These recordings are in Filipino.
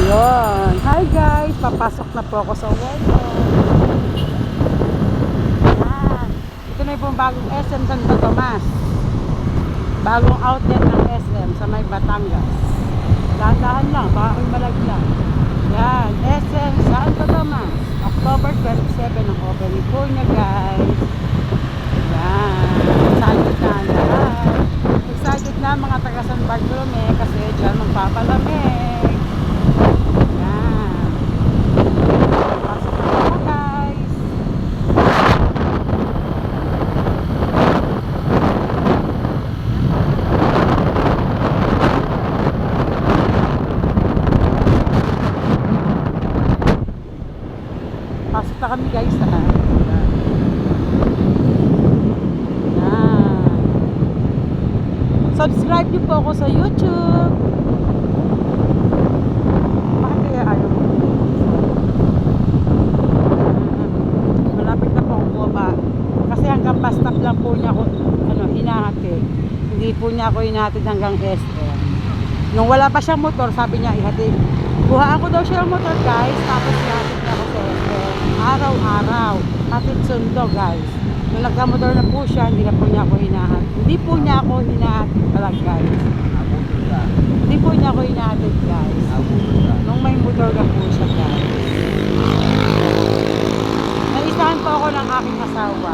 Yun. Hi guys, papasok na po ako sa Walmart. Yan. Ito na yung bagong SM Santo Tomas. Bagong outlet ng SM sa may Batangas. Dahan-dahan lang, baka ako'y malaglag. Yan, SM Santo Tomas. October 27 ang opening po niya guys. Yan. Excited na ang lahat. Excited na mga taga San Bartolome kasi dyan magpapalamig. Yan. Pasok na ako guys. Pasok na kami guys ha. Subscribe niyo po ako sa YouTube. Bakit kaya ayaw mo? Malapit na po ako bumaba. Kasi hanggang bus stop lang po niya ako hinahatid. Hindi po niya ako hinahatid hanggang SM. Nung wala pa siyang motor, sabi niya ihatid. Kuha ako daw siya ng motor guys. Tapos ihatid niya ako sa SM. Araw-araw. Hatid sundo guys. Nung nagkamotor na po siya, hindi na po niya ako hinahatid. Hindi po niya ako hinahatid talaga guys. Hindi po niya ako hinahatid guys. Nung may motor na po siya guys. Naisahan po ako ng aking asawa.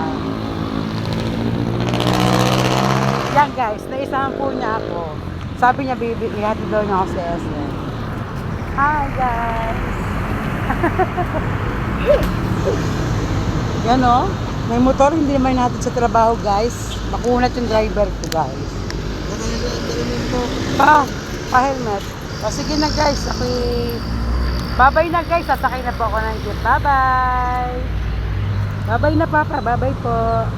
Yan guys, naisahan po niya ako. Sabi niya, baby, ihatid daw niya ako sa SM. Hi guys! Yan o. May motor, hindi naman natin sa trabaho guys. Makunat yung driver ko guys. Pa-helmet. O sige na guys, bye-bye na guys, sasakay na po ako ng jeep. Bye-bye. Bye-bye na papa, bye-bye po.